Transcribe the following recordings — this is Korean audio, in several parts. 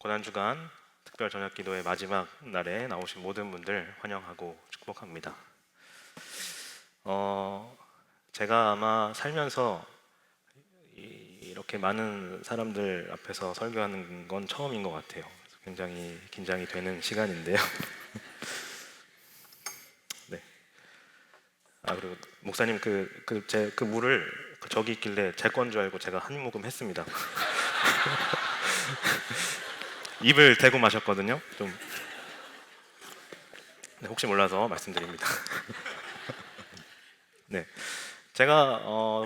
고난주간 특별 저녁 기도의 마지막 날에 나오신 모든 분들 환영하고 축복합니다. 제가 아마 살면서 이렇게 많은 사람들 앞에서 설교하는 건 처음인 것 같아요. 그래서 굉장히 긴장이 되는 시간인데요. 네. 그리고 목사님 그 물을 저기 있길래 제 건 줄 알고 제가 한 모금 했습니다. 입을 대고 마셨거든요. 네, 혹시 몰라서 말씀드립니다. 네, 제가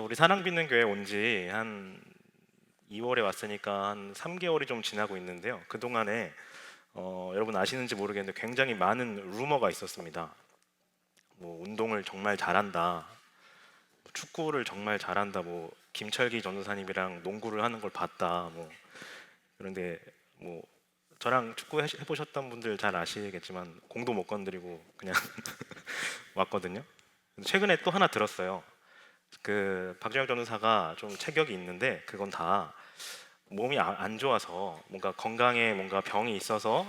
우리 사랑빛는 교회 온 지 한 2월에 왔으니까 한 3개월이 좀 지나고 있는데요. 그 동안에 여러분 아시는지 모르겠는데 굉장히 많은 루머가 있었습니다. 뭐 운동을 정말 잘한다, 축구를 정말 잘한다, 뭐 김철기 전도사님이랑 농구를 하는 걸 봤다, 뭐 그런데 뭐 저랑 축구 해보셨던 분들 잘 아시겠지만 공도 못 건드리고 그냥 왔거든요. 최근에 또 하나 들었어요. 그 박정혁 전도사가 좀 체격이 있는데 그건 다 몸이 안 좋아서 뭔가 건강에 뭔가 병이 있어서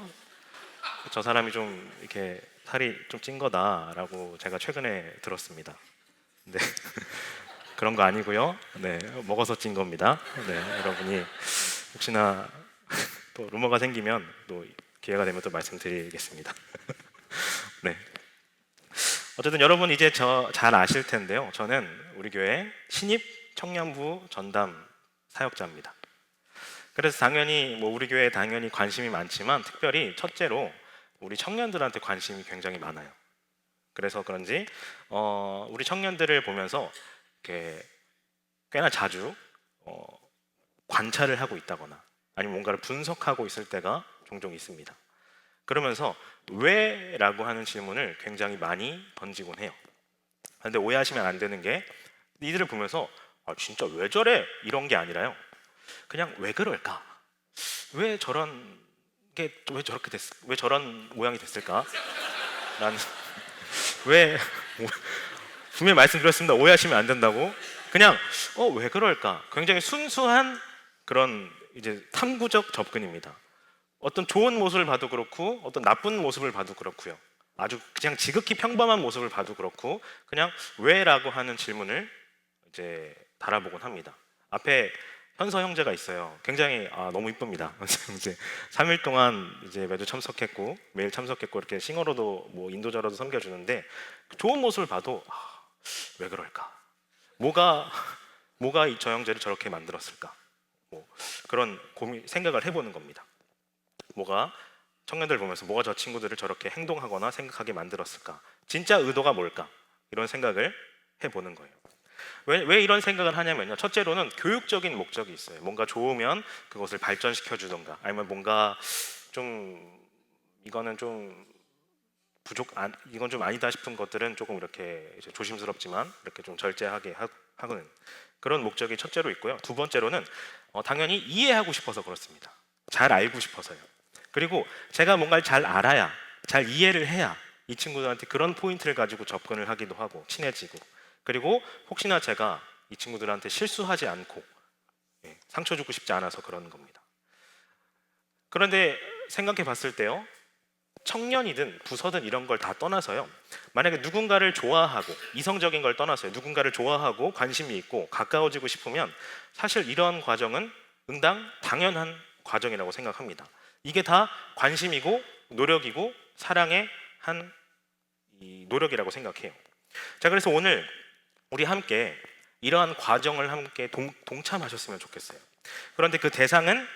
저 사람이 좀 이렇게 살이 좀 찐 거다라고 제가 최근에 들었습니다. 네. 그런 거 아니고요. 네, 먹어서 찐 겁니다. 네, 여러분이 혹시나 또 루머가 생기면 또 기회가 되면 또 말씀드리겠습니다. 네. 어쨌든 여러분 이제 저 잘 아실 텐데요. 저는 우리 교회 신입 청년부 전담 사역자입니다. 그래서 당연히 뭐 우리 교회에 당연히 관심이 많지만 특별히 첫째로 우리 청년들한테 관심이 굉장히 많아요. 그래서 그런지 우리 청년들을 보면서 이렇게 꽤나 자주 관찰을 하고 있다거나 아니면 뭔가를 분석하고 있을 때가 종종 있습니다. 그러면서 왜? 라고 하는 질문을 굉장히 많이 던지곤 해요. 그런데 오해하시면 안 되는 게 이들을 보면서 진짜 왜 저래? 이런 게 아니라요. 그냥 왜 그럴까? 왜 저런 게 왜 저렇게 왜 저런 모양이 됐을까? 라는 왜 분명히 말씀드렸습니다. 오해하시면 안 된다고. 그냥 왜 그럴까? 굉장히 순수한 그런 이제 탐구적 접근입니다. 어떤 좋은 모습을 봐도 그렇고 어떤 나쁜 모습을 봐도 그렇고요. 아주 그냥 지극히 평범한 모습을 봐도 그렇고 그냥 왜라고 하는 질문을 이제 달아보곤 합니다. 앞에 현서 형제가 있어요. 굉장히 너무 이쁩니다. 이제 3일 동안 이제 매주 참석했고 매일 참석했고 이렇게 싱어로도 뭐 인도자로도 섬겨주는데 좋은 모습을 봐도 왜 그럴까? 뭐가 저 형제를 저렇게 만들었을까? 뭐 그런 생각을 해보는 겁니다. 뭐가 청년들 보면서 뭐가 저 친구들을 저렇게 행동하거나 생각하게 만들었을까? 진짜 의도가 뭘까? 이런 생각을 해보는 거예요. 왜 이런 생각을 하냐면요. 첫째로는 교육적인 목적이 있어요. 뭔가 좋으면 그것을 발전시켜 주던가 아니면 뭔가 좀 이거는 좀 이건 좀 아니다 싶은 것들은 조금 이렇게 이제 조심스럽지만 이렇게 좀 절제하게 하는 그런 목적이 첫째로 있고요. 두 번째로는 당연히 이해하고 싶어서 그렇습니다. 잘 알고 싶어서요. 그리고 제가 뭔가를 잘 알아야, 잘 이해를 해야 이 친구들한테 그런 포인트를 가지고 접근을 하기도 하고 친해지고 그리고 혹시나 제가 이 친구들한테 실수하지 않고 상처 주고 싶지 않아서 그런 겁니다. 그런데 생각해 봤을 때요. 청년이든 부서든 이런 걸 다 떠나서요. 만약에 누군가를 좋아하고 이성적인 걸 떠나서요. 누군가를 좋아하고 관심이 있고 가까워지고 싶으면 사실 이런 과정은 응당 당연한 과정이라고 생각합니다. 이게 다 관심이고 노력이고 사랑의 한 이 노력이라고 생각해요. 자, 그래서 오늘 우리 함께 이러한 과정을 함께 동참하셨으면 좋겠어요. 그런데 그 대상은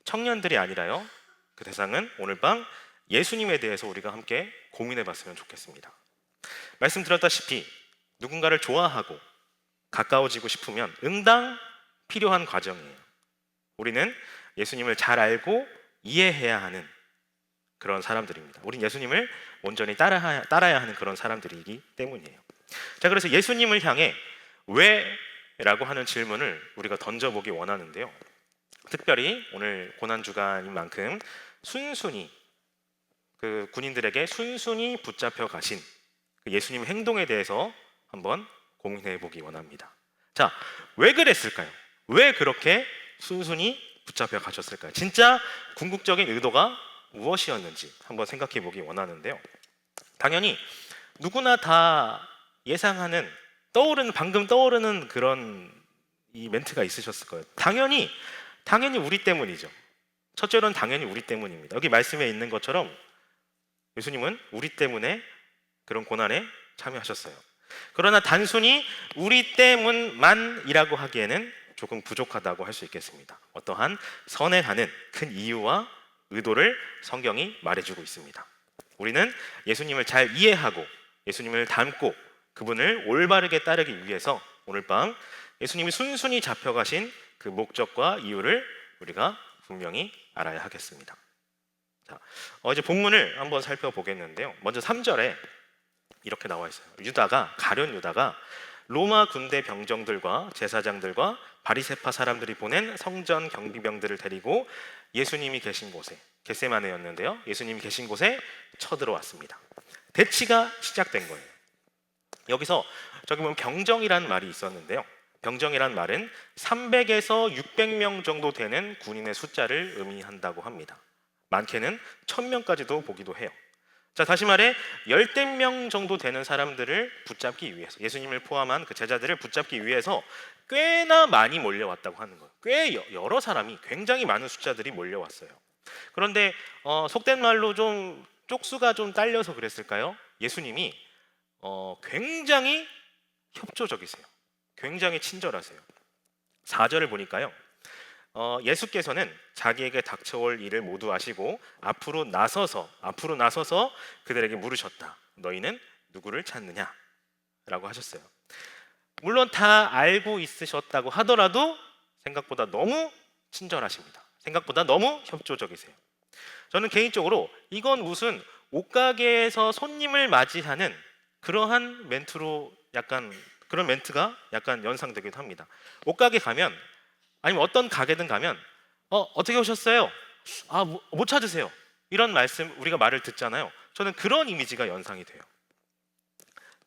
청년들이 아니라요. 그 대상은 오늘 밤 예수님에 대해서 우리가 함께 고민해 봤으면 좋겠습니다. 말씀드렸다시피 누군가를 좋아하고 가까워지고 싶으면 응당 필요한 과정이에요. 우리는 예수님을 잘 알고 이해해야 하는 그런 사람들입니다. 우린 예수님을 온전히 따라야 하는 그런 사람들이기 때문이에요. 자, 그래서 예수님을 향해 왜? 라고 하는 질문을 우리가 던져보기 원하는데요. 특별히 오늘 고난주간인 만큼 순순히 그 군인들에게 순순히 붙잡혀 가신 그 예수님의 행동에 대해서 한번 고민해 보기 원합니다. 자, 왜 그랬을까요? 왜 그렇게 순순히 붙잡혀 가셨을까요? 진짜 궁극적인 의도가 무엇이었는지 한번 생각해 보기 원하는데요. 당연히 누구나 다 예상하는 방금 떠오르는 그런 이 멘트가 있으셨을 거예요. 당연히 우리 때문이죠. 첫째로는 당연히 우리 때문입니다. 여기 말씀에 있는 것처럼 예수님은 우리 때문에 그런 고난에 참여하셨어요. 그러나 단순히 우리 때문만이라고 하기에는 조금 부족하다고 할 수 있겠습니다. 어떠한 선에 가는 큰 이유와 의도를 성경이 말해주고 있습니다. 우리는 예수님을 잘 이해하고 예수님을 닮고 그분을 올바르게 따르기 위해서 오늘 밤 예수님이 순순히 잡혀가신 그 목적과 이유를 우리가 분명히 알아야 하겠습니다. 자, 이제 본문을 한번 살펴보겠는데요. 먼저 3절에 이렇게 나와 있어요. 가룟 유다가 로마 군대 병정들과 제사장들과 바리새파 사람들이 보낸 성전 경비병들을 데리고 예수님이 계신 곳에, 겟세마네였는데요, 예수님이 계신 곳에 쳐들어왔습니다. 대치가 시작된 거예요. 여기서 저기 보면 병정이라는 말이 있었는데요, 병정이라는 말은 300에서 600명 정도 되는 군인의 숫자를 의미한다고 합니다. 많게는 1000명까지도 보기도 해요. 자, 다시 말해 열댓 명 정도 되는 사람들을 붙잡기 위해서, 예수님을 포함한 그 제자들을 붙잡기 위해서 꽤나 많이 몰려왔다고 하는 거예요. 꽤 여러 사람이, 굉장히 많은 숫자들이 몰려왔어요. 그런데 속된 말로 좀 쪽수가 좀 딸려서 그랬을까요? 예수님이 굉장히 협조적이세요. 굉장히 친절하세요. 4절을 보니까요, 예수께서는 자기에게 닥쳐올 일을 모두 아시고 앞으로 나서서 그들에게 물으셨다. 너희는 누구를 찾느냐? 라고 하셨어요. 물론 다 알고 있으셨다고 하더라도 생각보다 너무 친절하십니다. 생각보다 너무 협조적이세요. 저는 개인적으로 이건 무슨 옷가게에서 손님을 맞이하는 그러한 멘트로 그런 멘트가 약간 연상되기도 합니다. 옷가게 가면, 아니면 어떤 가게든 가면 어떻게 오셨어요? 못 찾으세요. 이런 우리가 말을 듣잖아요. 저는 그런 이미지가 연상이 돼요.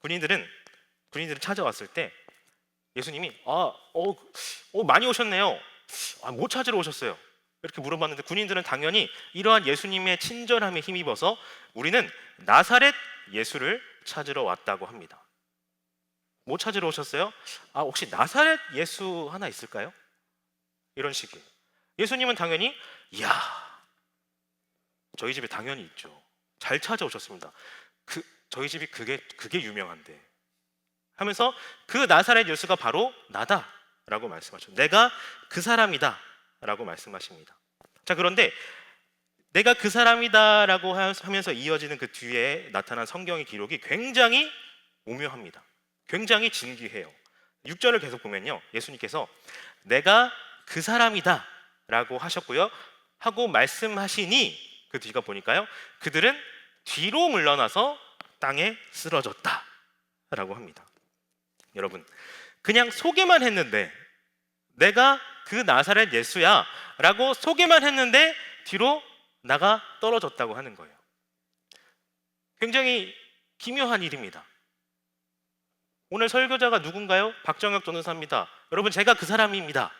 군인들을 찾아왔을 때 예수님이 많이 오셨네요. 못 찾으러 오셨어요. 이렇게 물어봤는데 군인들은 당연히 이러한 예수님의 친절함에 힘입어서 우리는 나사렛 예수를 찾으러 왔다고 합니다. 뭐 찾으러 오셨어요? 혹시 나사렛 예수 하나 있을까요? 이런 식이에요. 예수님은 당연히 저희 집에 당연히 있죠. 잘 찾아오셨습니다. 저희 집이 그게 유명한데 하면서 그 나사렛 예수가 바로 나다라고 말씀하셨죠. 내가 그 사람이다 라고 말씀하십니다. 자, 그런데 내가 그 사람이다라고 하면서 이어지는 그 뒤에 나타난 성경의 기록이 굉장히 오묘합니다. 굉장히 진귀해요. 6절을 계속 보면요, 예수님께서 내가 그 사람이다 라고 하셨고요, 하고 말씀하시니 그 뒤가 보니까요, 그들은 뒤로 물러나서 땅에 쓰러졌다 라고 합니다. 여러분, 그냥 소개만 했는데, 내가 그 나사렛 예수야 라고 소개만 했는데 뒤로 나가 떨어졌다고 하는 거예요. 굉장히 기묘한 일입니다. 오늘 설교자가 누군가요? 박정혁 전도사입니다. 여러분, 제가 그 사람입니다.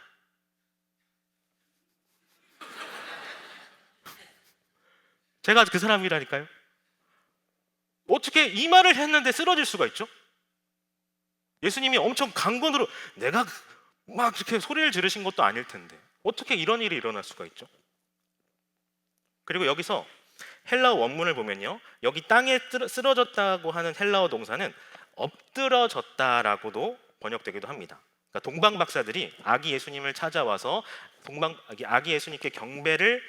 제가 그 사람이라니까요. 어떻게 이 말을 했는데 쓰러질 수가 있죠? 예수님이 엄청 강권으로 내가 막 이렇게 소리를 지르신 것도 아닐 텐데 어떻게 이런 일이 일어날 수가 있죠? 그리고 여기서 헬라어 원문을 보면요, 여기 땅에 쓰러졌다고 하는 헬라어 동사는 엎드러졌다라고도 번역되기도 합니다. 그러니까 동방 박사들이 아기 예수님을 찾아와서 아기 예수님께 경배를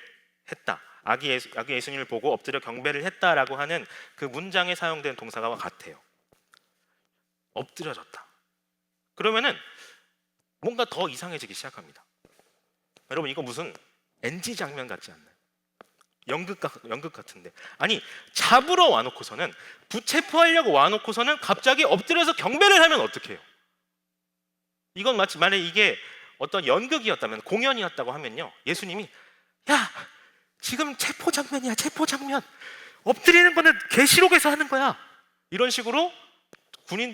했다, 아기 예수님을 보고 엎드려 경배를 했다라고 하는 그 문장에 사용된 동사와 같아요. 엎드려졌다. 그러면은 뭔가 더 이상해지기 시작합니다. 여러분, 이거 무슨 NG 장면 같지 않나요? 연극 같은데, 아니 잡으러 와놓고서는, 부체포하려고 와놓고서는 갑자기 엎드려서 경배를 하면 어떡해요? 이건 마치 만약에 이게 어떤 연극이었다면, 공연이었다고 하면요, 예수님이 야, 지금 체포 장면이야, 체포 장면. 엎드리는 거는 계시록에서 하는 거야. 이런 식으로 군인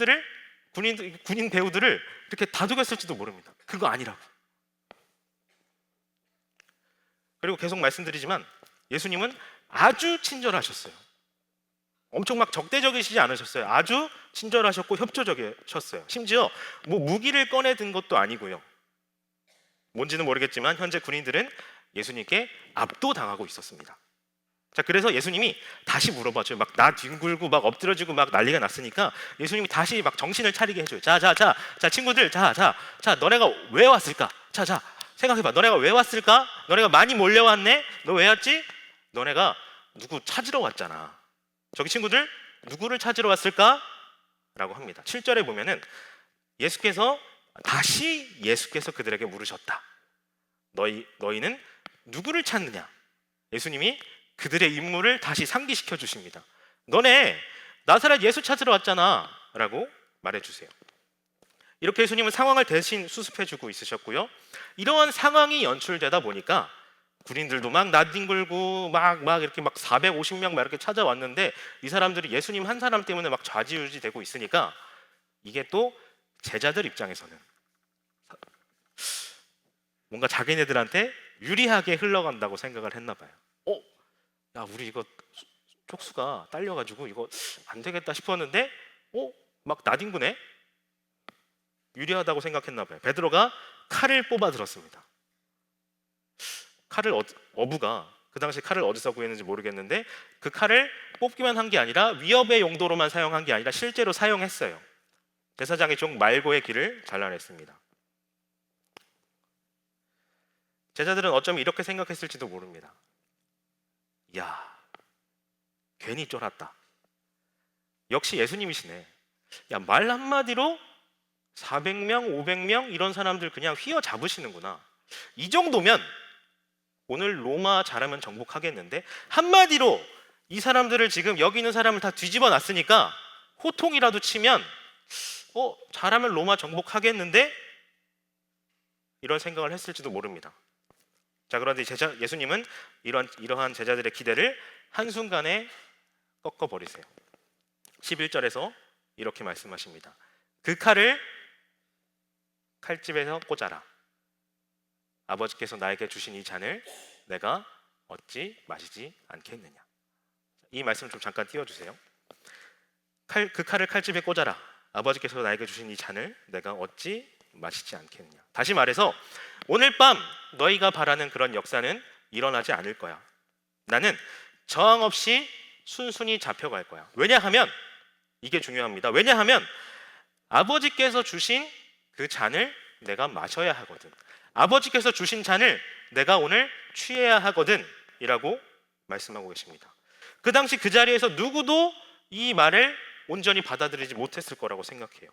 배우들을 이렇게 다독였을지도 모릅니다. 그거 아니라고. 그리고 계속 말씀드리지만 예수님은 아주 친절하셨어요. 엄청 막 적대적이시지 않으셨어요. 아주 친절하셨고 협조적이셨어요. 심지어 뭐 무기를 꺼내 든 것도 아니고요. 뭔지는 모르겠지만 현재 군인들은 예수님께 압도당하고 있었습니다. 자, 그래서 예수님이 다시 물어봐줘요. 막 나 뒹굴고 막 엎드려지고 막 난리가 났으니까 예수님이 다시 막 정신을 차리게 해줘요. 자, 친구들, 자, 너네가 왜 왔을까? 자, 생각해봐. 너네가 왜 왔을까? 너네가 많이 몰려왔네? 너 왜 왔지? 너네가 누구 찾으러 왔잖아. 저기 친구들, 누구를 찾으러 왔을까? 라고 합니다. 7절에 보면은 예수께서 그들에게 물으셨다. 너희는 누구를 찾느냐? 예수님이 그들의 임무를 다시 상기시켜 주십니다. 너네 나사렛 예수 찾으러 왔잖아 라고 말해주세요. 이렇게 예수님은 상황을 대신 수습해주고 있으셨고요. 이러한 상황이 연출되다 보니까 군인들도 막 나뒹굴고 막 이렇게 막 450명 막 이렇게 찾아왔는데 이 사람들이 예수님 한 사람 때문에 막 좌지우지 되고 있으니까 이게 또 제자들 입장에서는 뭔가 자기네들한테 유리하게 흘러간다고 생각을 했나 봐요. 야, 우리 이거 촉수가 딸려가지고 이거 안 되겠다 싶었는데 막 나뒹구네? 유리하다고 생각했나 봐요. 베드로가 칼을 뽑아 들었습니다. 칼을 어부가 그 당시 칼을 어디서 구했는지 모르겠는데 그 칼을 뽑기만 한 게 아니라 위협의 용도로만 사용한 게 아니라 실제로 사용했어요. 제사장의 종 말고의 귀를 잘라냈습니다. 제자들은 어쩌면 이렇게 생각했을지도 모릅니다. 야, 괜히 쫄았다. 역시 예수님이시네. 야, 말 한마디로 400명, 500명 이런 사람들 그냥 휘어잡으시는구나. 이 정도면 오늘 로마 잘하면 정복하겠는데 한마디로 이 사람들을 지금 여기 있는 사람을 다 뒤집어 놨으니까 호통이라도 치면 잘하면 로마 정복하겠는데 이런 생각을 했을지도 모릅니다. 자, 그런데 예수님은 이러한 제자들의 기대를 한순간에 꺾어버리세요. 11절에서 이렇게 말씀하십니다. 그 칼을 칼집에서 꽂아라. 아버지께서 나에게 주신 이 잔을 내가 어찌 마시지 않겠느냐. 이 말씀 좀 잠깐 띄워주세요. 그 칼을 칼집에 꽂아라. 아버지께서 나에게 주신 이 잔을 내가 어찌 마시지 않겠느냐. 다시 말해서 오늘 밤 너희가 바라는 그런 역사는 일어나지 않을 거야. 나는 저항 없이 순순히 잡혀갈 거야. 왜냐하면 이게 중요합니다. 왜냐하면 아버지께서 주신 그 잔을 내가 마셔야 하거든. 아버지께서 주신 잔을 내가 오늘 취해야 하거든 이라고 말씀하고 계십니다. 그 당시 그 자리에서 누구도 이 말을 온전히 받아들이지 못했을 거라고 생각해요.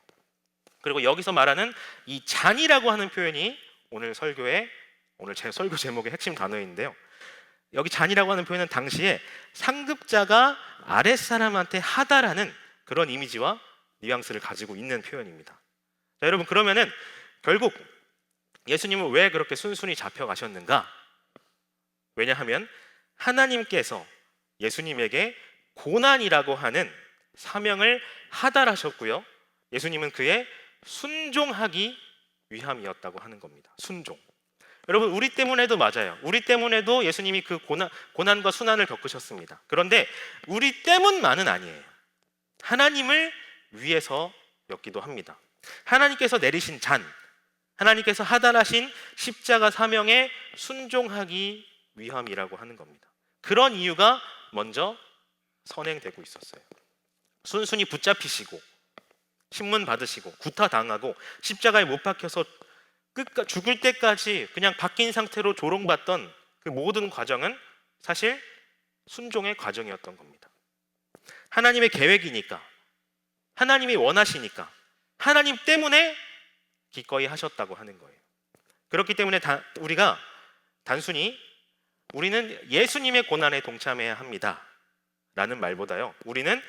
그리고 여기서 말하는 이 잔이라고 하는 표현이 오늘 제 설교 제목의 핵심 단어인데요. 여기 잔이라고 하는 표현은 당시에 상급자가 아랫사람한테 하다라는 그런 이미지와 뉘앙스를 가지고 있는 표현입니다. 자, 여러분, 그러면은 결국 예수님은 왜 그렇게 순순히 잡혀가셨는가? 왜냐하면 하나님께서 예수님에게 고난이라고 하는 사명을 하달하셨고요. 예수님은 그에 순종하기 위함이었다고 하는 겁니다. 순종. 여러분, 우리 때문에도 맞아요. 우리 때문에도 예수님이 그 고난과 순환을 겪으셨습니다. 그런데 우리 때문만은 아니에요. 하나님을 위해서였기도 합니다. 하나님께서 내리신 잔, 하나님께서 하달하신 십자가 사명에 순종하기 위함이라고 하는 겁니다. 그런 이유가 먼저 선행되고 있었어요. 순순히 붙잡히시고 신문 받으시고 구타당하고 십자가에 못 박혀서 죽을 때까지 그냥 박힌 상태로 조롱받던 그 모든 과정은 사실 순종의 과정이었던 겁니다. 하나님의 계획이니까, 하나님이 원하시니까, 하나님 때문에 기꺼이 하셨다고 하는 거예요. 그렇기 때문에 우리가 단순히 우리는 예수님의 고난에 동참해야 합니다 라는 말보다요, 우리는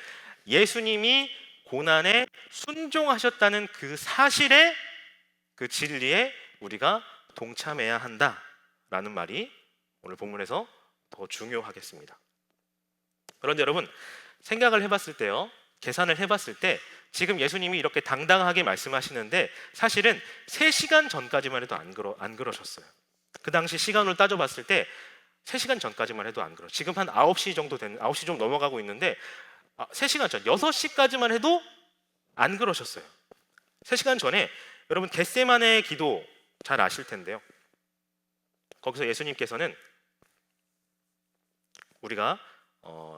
예수님이 고난에 순종하셨다는 그 사실에, 그 진리에 우리가 동참해야 한다라는 말이 오늘 본문에서 더 중요하겠습니다. 그런데 여러분, 생각을 해봤을 때요, 계산을 해봤을 때 지금 예수님이 이렇게 당당하게 말씀하시는데 사실은 3시간 전까지만 해도 안 그러셨어요. 그 당시 시간으로 따져봤을 때 3시간 전까지만 해도 안 그러. 지금 한 9시 정도 9시 좀 넘어가고 있는데 3시간 전 6시까지만 해도 안 그러셨어요. 3시간 전에 여러분 겟세마네 기도 잘 아실 텐데요. 거기서 예수님께서는 우리가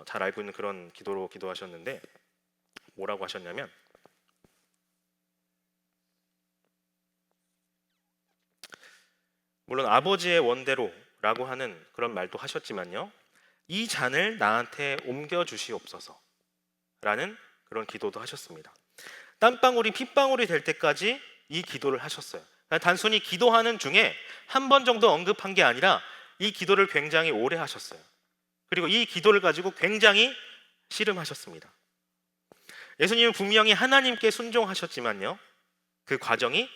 잘 알고 있는 그런 기도로 기도하셨는데 뭐라고 하셨냐면 물론 아버지의 원대로라고 하는 그런 말도 하셨지만요. 이 잔을 나한테 옮겨 주시옵소서 라는 그런 기도도 하셨습니다. 땀방울이 핏방울이 될 때까지 이 기도를 하셨어요. 단순히 기도하는 중에 한 번 정도 언급한 게 아니라 이 기도를 굉장히 오래 하셨어요. 그리고 이 기도를 가지고 굉장히 씨름하셨습니다. 예수님은 분명히 하나님께 순종하셨지만요. 그 과정이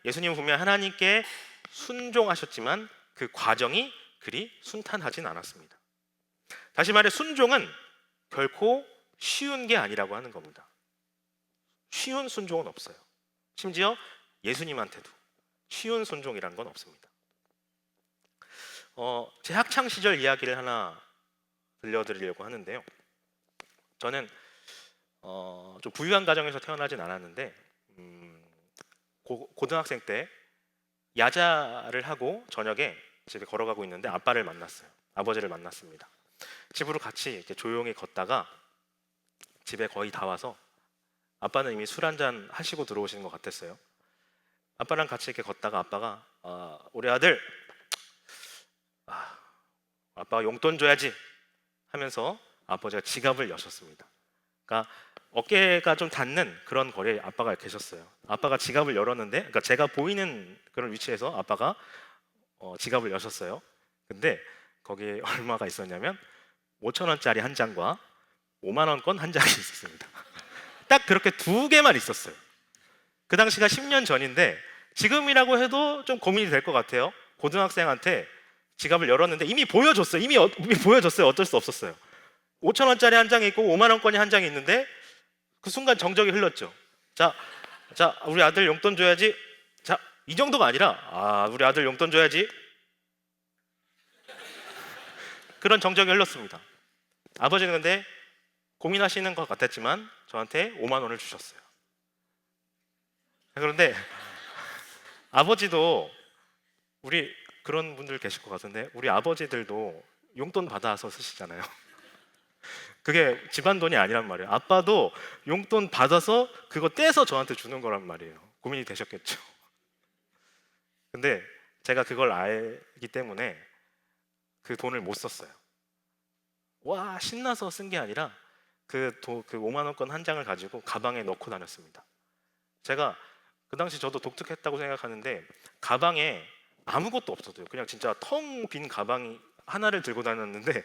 예수님은 분명히 하나님께 순종하셨지만 그 과정이 그리 순탄하진 않았습니다. 다시 말해 순종은 결코 쉬운 게 아니라고 하는 겁니다. 쉬운 순종은 없어요. 심지어 예수님한테도 쉬운 순종이란 건 없습니다. 제 학창 시절 이야기를 하나 들려드리려고 하는데요. 저는 좀 부유한 가정에서 태어나진 않았는데 고등학생 때 야자를 하고 저녁에 집에 걸어가고 있는데 아버지를 만났습니다. 집으로 같이 이렇게 조용히 걷다가 집에 거의 다 와서 아빠는 이미 술 한잔 하시고 들어오시는 것 같았어요. 아빠랑 같이 이렇게 걷다가 아빠가 우리 아들 아빠가 용돈 줘야지 하면서 아버지가 지갑을 여셨습니다. 그러니까 어깨가 좀 닿는 그런 거리에 아빠가 계셨어요. 아빠가 지갑을 열었는데, 그러니까 제가 보이는 그런 위치에서 아빠가 지갑을 여셨어요. 근데 거기에 얼마가 있었냐면 5,000원짜리 한 장과 5만 원권 한 장이 있었습니다. 딱 그렇게 2개만 있었어요. 그 당시가 10년 전인데 지금이라고 해도 좀 고민이 될 것 같아요. 고등학생한테 지갑을 열었는데 이미 보여줬어요. 이미 보여줬어요. 어쩔 수 없었어요. 5,000원짜리 한 장이 있고 5만 원권이 한 장이 있는데 그 순간 정적이 흘렀죠. 자, 우리 아들 용돈 줘야지. 자, 이 정도가 아니라 우리 아들 용돈 줘야지. 그런 정적이 흘렀습니다. 아버지는 근데 고민하시는 것 같았지만 저한테 5만 원을 주셨어요. 그런데 아버지도 우리 그런 분들 계실 것 같은데 우리 아버지들도 용돈 받아서 쓰시잖아요. 그게 집안 돈이 아니란 말이에요. 아빠도 용돈 받아서 그거 떼서 저한테 주는 거란 말이에요. 고민이 되셨겠죠. 근데 제가 그걸 알기 때문에 그 돈을 못 썼어요. 와, 신나서 쓴 게 아니라 그 5만 원권 한 장을 가지고 가방에 넣고 다녔습니다. 제가 그 당시 저도 독특했다고 생각하는데 가방에 아무것도 없었어요. 그냥 진짜 텅 빈 가방이 하나를 들고 다녔는데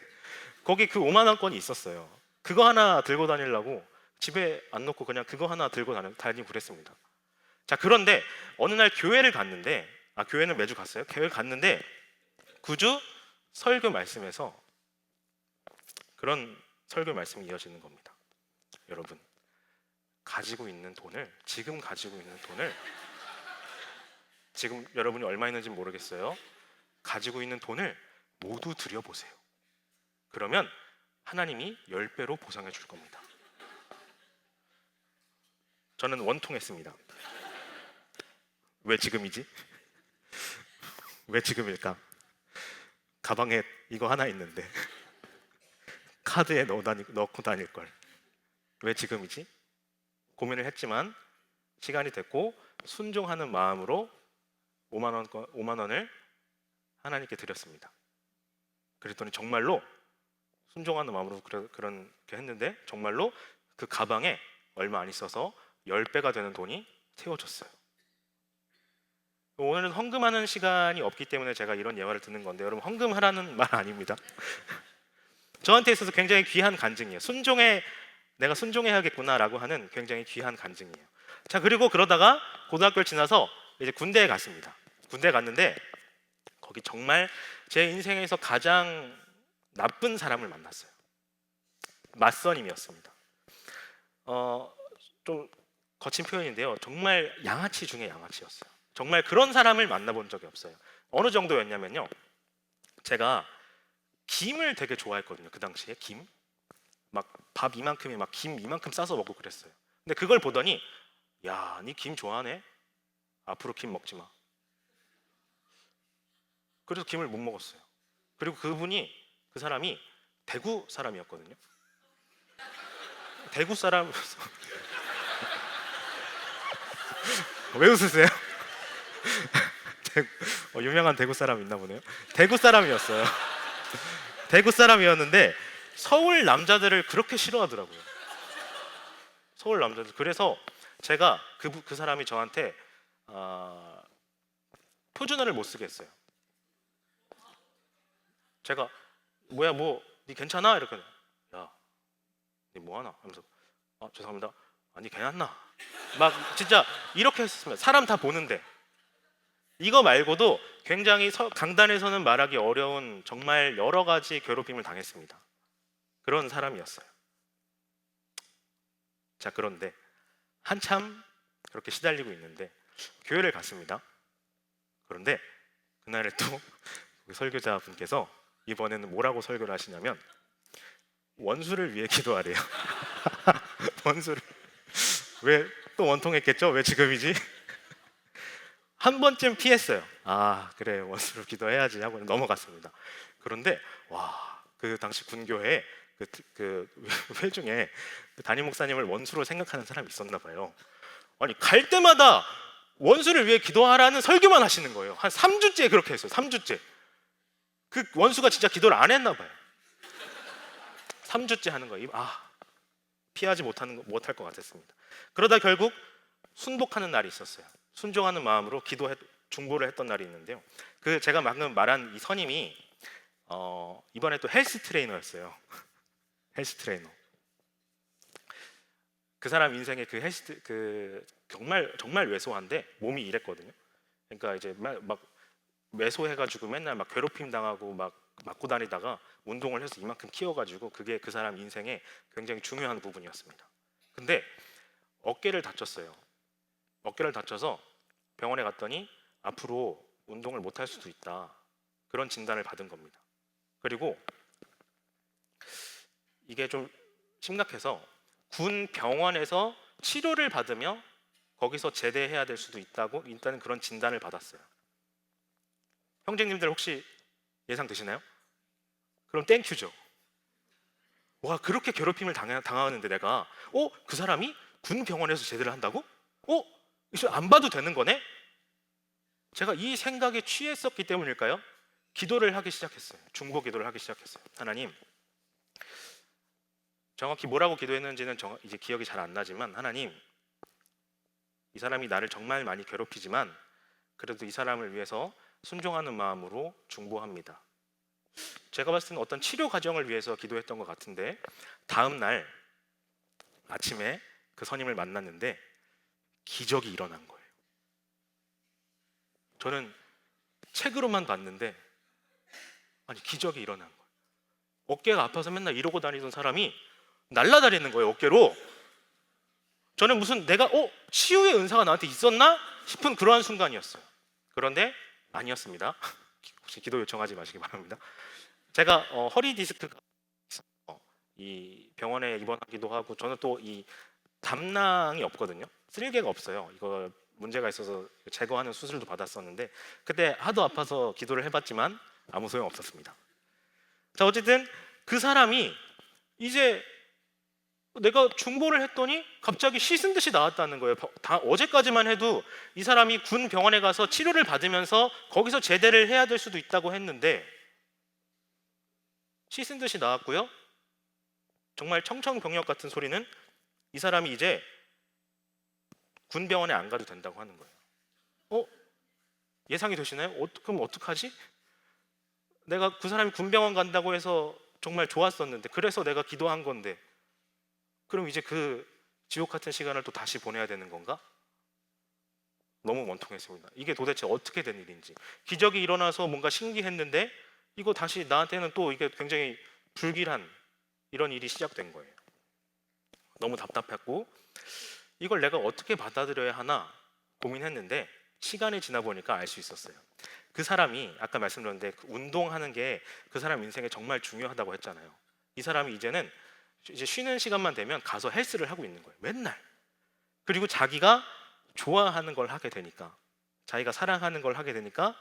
거기 그 5만 원권이 있었어요. 그거 하나 들고 다니려고 집에 안 놓고 그냥 그거 하나 들고 다니고 그랬습니다. 자, 그런데 어느 날 교회를 갔는데 교회는 매주 갔어요. 교회를 갔는데 구주 설교 말씀에서 그런 설교 말씀이 이어지는 겁니다. 여러분, 지금 가지고 있는 돈을 지금 여러분이 얼마 있는지 모르겠어요. 가지고 있는 돈을 모두 드려보세요. 그러면 하나님이 10배로 보상해 줄 겁니다. 저는 원통했습니다. 왜 지금이지? 왜 지금일까? 가방에 이거 하나 있는데 카드에 넣고 다닐 걸. 왜 지금이지? 고민을 했지만 시간이 됐고 순종하는 마음으로 5만 원을 하나님께 드렸습니다. 그랬더니 정말로 순종하는 마음으로 그렇게 했는데 정말로 그 가방에 얼마 안 있어서 10배가 되는 돈이 채워졌어요. 오늘은 헌금하는 시간이 없기 때문에 제가 이런 예화를 듣는 건데 여러분, 헌금하라는 말 아닙니다. 저한테 있어서 굉장히 귀한 간증이에요. 내가 순종해야겠구나라고 하는 굉장히 귀한 간증이에요. 자, 그리고 그러다가 고등학교를 지나서 이제 군대에 갔습니다. 군대에 갔는데 거기 정말 제 인생에서 가장 나쁜 사람을 만났어요. 맞선임이었습니다. 좀 거친 표현인데요. 정말 양아치 중에 양아치였어요. 정말 그런 사람을 만나본 적이 없어요. 어느 정도였냐면요. 제가 김을 되게 좋아했거든요. 그 당시에 김, 막 밥 이만큼에 막 김 이만큼 싸서 먹고 그랬어요. 근데 그걸 보더니 야, 니 김 좋아하네? 앞으로 김 먹지 마. 그래서 김을 못 먹었어요. 그리고 그 사람이 대구 사람이었거든요. 대구 사람 왜 웃으세요? 유명한 대구 사람 있나 보네요. 대구 사람이었어요. 대구 사람이었는데 서울 남자들을 그렇게 싫어하더라고요. 서울 남자들. 그래서 제가 그 사람이 저한테 표준어를 못 쓰게 했어요. 제가 뭐야 니 괜찮아? 이렇게 야, 니 뭐하나? 하면서 죄송합니다. 아니 괜찮나? 막 진짜 이렇게 했었습니다. 사람 다 보는데. 이거 말고도 굉장히 강단에서는 말하기 어려운 정말 여러 가지 괴롭힘을 당했습니다. 그런 사람이었어요. 자, 그런데 한참 그렇게 시달리고 있는데 교회를 갔습니다. 그런데 그날에 또 설교자분께서 이번에는 뭐라고 설교를 하시냐면 원수를 위해 기도하래요. 원수를 왜 또 원통했겠죠? 왜 지금이지? 한 번쯤 피했어요. 그래 원수를 기도해야지 하고 넘어갔습니다. 그런데 그 당시 군교회에 그 회중에 담임 목사님을 원수로 생각하는 사람이 있었나 봐요. 아니 갈 때마다 원수를 위해 기도하라는 설교만 하시는 거예요. 한 3주째 그렇게 했어요. 3주째. 그 원수가 진짜 기도를 안 했나 봐요. 3주째 하는 거예요. 피하지 못할 것 같았습니다. 그러다 결국 순복하는 날이 있었어요. 순종하는 마음으로 중보를 했던 날이 있는데요. 제가 방금 말한 이 선임이 이번에 또 헬스 트레이너였어요. 헬스 트레이너. 그 사람 인생에 정말 정말 왜소한데 몸이 이랬거든요. 그러니까 이제 막 왜소해가지고 맨날 막 괴롭힘 당하고 막 맞고 다니다가 운동을 해서 이만큼 키워가지고 그게 그 사람 인생에 굉장히 중요한 부분이었습니다. 근데 어깨를 다쳤어요. 어깨를 다쳐서 병원에 갔더니 앞으로 운동을 못할 수도 있다. 그런 진단을 받은 겁니다. 그리고 이게 좀 심각해서 군 병원에서 치료를 받으며 거기서 제대해야 될 수도 있다고 일단은 그런 진단을 받았어요. 형제님들 혹시 예상되시나요? 그럼 땡큐죠. 와, 그렇게 괴롭힘을 당하는데 내가 그 사람이 군 병원에서 제대를 한다고? 이거 안 봐도 되는 거네? 제가 이 생각에 취했었기 때문일까요? 기도를 하기 시작했어요. 중보 기도를 하기 시작했어요. 하나님, 정확히 뭐라고 기도했는지는 이제 기억이 잘 안 나지만 하나님, 이 사람이 나를 정말 많이 괴롭히지만 그래도 이 사람을 위해서 순종하는 마음으로 중보합니다. 제가 봤을 때는 어떤 치료 과정을 위해서 기도했던 것 같은데 다음 날 아침에 그 선임을 만났는데 기적이 일어난 거예요. 저는 책으로만 봤는데 기적이 일어난 거예요. 어깨가 아파서 맨날 이러고 다니던 사람이 날아다니는 거예요, 어깨로. 저는 무슨 내가 치유의 은사가 나한테 있었나 싶은 그러한 순간이었어요. 그런데 아니었습니다. 혹시 기도 요청하지 마시기 바랍니다. 제가 허리 디스크가 이 병원에 입원하기도 하고 저는 또 이 담낭이 없거든요. 쓸개가 없어요. 이거 문제가 있어서 제거하는 수술도 받았었는데 그때 하도 아파서 기도를 해봤지만 아무 소용 없었습니다. 자, 어쨌든 그 사람이 이제 내가 중보를 했더니 갑자기 씻은 듯이 나왔다는 거예요. 어제까지만 해도 이 사람이 군 병원에 가서 치료를 받으면서 거기서 제대를 해야 될 수도 있다고 했는데 씻은 듯이 나왔고요. 정말 청천벽력 같은 소리는 이 사람이 이제 군 병원에 안 가도 된다고 하는 거예요. 예상이 되시나요? 그럼 어떡하지? 내가 그 사람이 군 병원 간다고 해서 정말 좋았었는데 그래서 내가 기도한 건데 그럼 이제 그 지옥 같은 시간을 또 다시 보내야 되는 건가? 너무 원통했습니다. 이게 도대체 어떻게 된 일인지. 기적이 일어나서 뭔가 신기했는데 이거 다시 나한테는 또 이게 굉장히 불길한 이런 일이 시작된 거예요. 너무 답답했고 이걸 내가 어떻게 받아들여야 하나 고민했는데 시간이 지나 보니까 알 수 있었어요. 그 사람이 아까 말씀드렸는데 그 운동하는 게 그 사람 인생에 정말 중요하다고 했잖아요. 이 사람이 이제는 이제 쉬는 시간만 되면 가서 헬스를 하고 있는 거예요. 맨날. 그리고 자기가 좋아하는 걸 하게 되니까, 자기가 사랑하는 걸 하게 되니까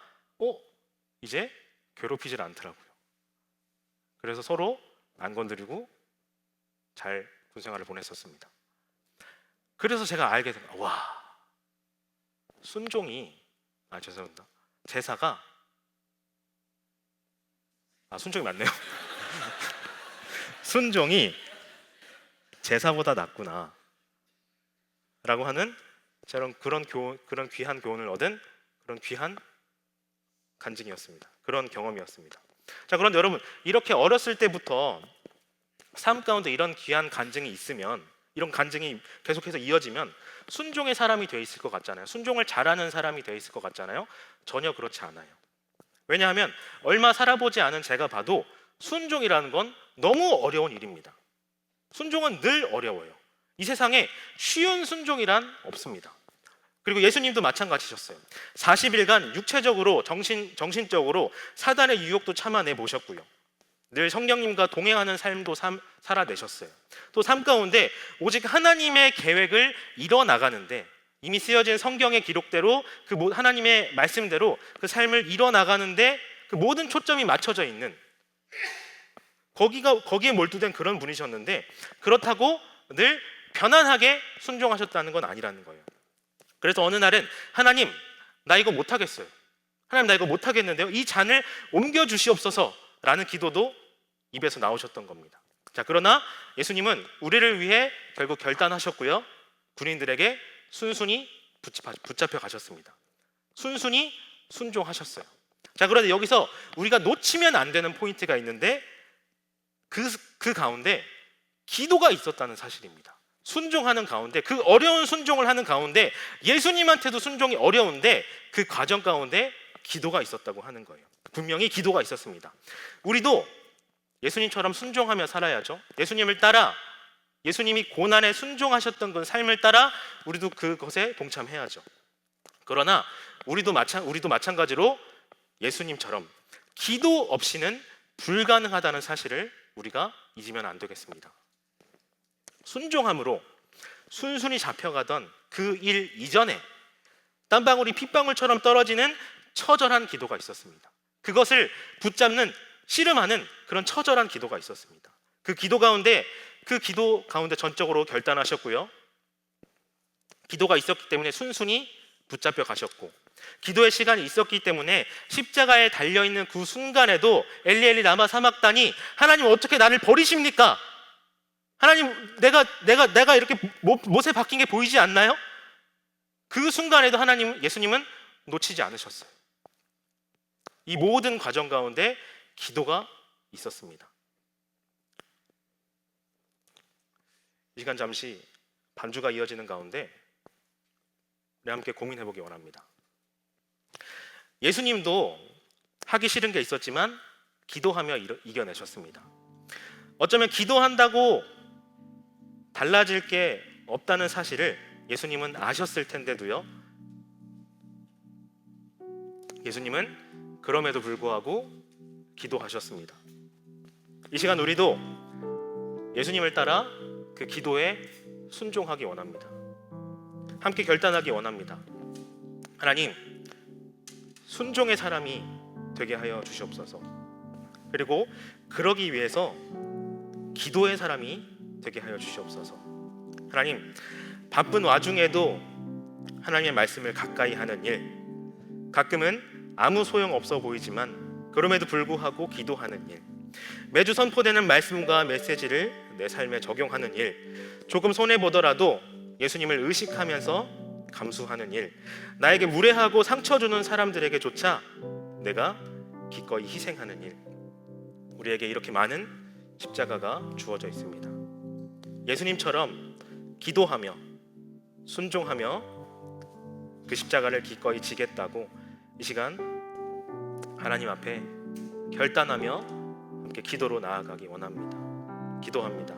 이제 괴롭히질 않더라고요. 그래서 서로 안 건드리고 잘 군생활을 보냈었습니다. 그래서 제가 알게 된 거예요. 와, 순종이 죄송합니다. 제사가 순종이 맞네요. 순종이 제사보다 낫구나 라고 하는 그런 귀한 교훈을 얻은 그런 귀한 간증이었습니다. 그런 경험이었습니다. 자, 그런데 여러분, 이렇게 어렸을 때부터 삶 가운데 이런 귀한 간증이 있으면, 이런 간증이 계속해서 이어지면 순종의 사람이 돼 있을 것 같잖아요. 순종을 잘하는 사람이 돼 있을 것 같잖아요. 전혀 그렇지 않아요. 왜냐하면 얼마 살아보지 않은 제가 봐도 순종이라는 건 너무 어려운 일입니다. 순종은 늘 어려워요. 이 세상에 쉬운 순종이란 없습니다. 그리고 예수님도 마찬가지셨어요. 40일간 육체적으로 정신적으로 사단의 유혹도 참아내 보셨고요. 늘 성령님과 동행하는 삶도 살아내셨어요. 또 삶 가운데 오직 하나님의 계획을 이뤄나가는데, 이미 쓰여진 성경의 기록대로 그 하나님의 말씀대로 그 삶을 이뤄나가는데 그 모든 초점이 맞춰져 있는, 거기에 몰두된 그런 분이셨는데, 그렇다고 늘 편안하게 순종하셨다는 건 아니라는 거예요. 그래서 어느 날은 하나님, 나 이거 못하겠어요. 하나님, 나 이거 못하겠는데요. 이 잔을 옮겨주시옵소서 라는 기도도 입에서 나오셨던 겁니다. 자, 그러나 예수님은 우리를 위해 결국 결단하셨고요. 군인들에게 순순히 붙잡혀 가셨습니다. 순순히 순종하셨어요. 자, 그런데 여기서 우리가 놓치면 안 되는 포인트가 있는데 그 가운데 기도가 있었다는 사실입니다. 순종하는 가운데, 그 어려운 순종을 하는 가운데, 예수님한테도 순종이 어려운데 그 과정 가운데 기도가 있었다고 하는 거예요. 분명히 기도가 있었습니다. 우리도 예수님처럼 순종하며 살아야죠. 예수님을 따라, 예수님이 고난에 순종하셨던 그 삶을 따라 우리도 그것에 동참해야죠. 그러나 우리도 마찬가지로 예수님처럼 기도 없이는 불가능하다는 사실을 우리가 잊으면 안 되겠습니다. 순종함으로 순순히 잡혀가던 그 일 이전에 땀방울이 핏방울처럼 떨어지는 처절한 기도가 있었습니다. 그것을 붙잡는, 씨름하는 그런 처절한 기도가 있었습니다. 그 기도 가운데 전적으로 결단하셨고요. 기도가 있었기 때문에 순순히 붙잡혀 가셨고, 기도의 시간이 있었기 때문에 십자가에 달려있는 그 순간에도 엘리 엘리 라마 사막다니, 하나님 어떻게 나를 버리십니까? 하나님, 내가 이렇게 못에 박힌 게 보이지 않나요? 그 순간에도 예수님은 놓치지 않으셨어요. 이 모든 과정 가운데 기도가 있었습니다. 이 시간 잠시 반주가 이어지는 가운데 우리 함께 고민해 보기 원합니다. 예수님도 하기 싫은 게 있었지만 기도하며 이겨내셨습니다. 어쩌면 기도한다고 달라질 게 없다는 사실을 예수님은 아셨을 텐데도요, 예수님은 그럼에도 불구하고 기도하셨습니다. 이 시간 우리도 예수님을 따라 그 기도에 순종하기 원합니다. 함께 결단하기 원합니다. 하나님, 순종의 사람이 되게 하여 주시옵소서. 그리고 그러기 위해서 기도의 사람이 되게 하여 주시옵소서. 하나님, 바쁜 와중에도 하나님의 말씀을 가까이 하는 일, 가끔은 아무 소용 없어 보이지만 그럼에도 불구하고 기도하는 일, 매주 선포되는 말씀과 메시지를 내 삶에 적용하는 일, 조금 손해보더라도 예수님을 의식하면서 감수하는 일, 나에게 무례하고 상처 주는 사람들에게조차 내가 기꺼이 희생하는 일, 우리에게 이렇게 많은 십자가가 주어져 있습니다. 예수님처럼 기도하며 순종하며 그 십자가를 기꺼이 지겠다고 이 시간 하나님 앞에 결단하며 함께 기도로 나아가기 원합니다. 기도합니다.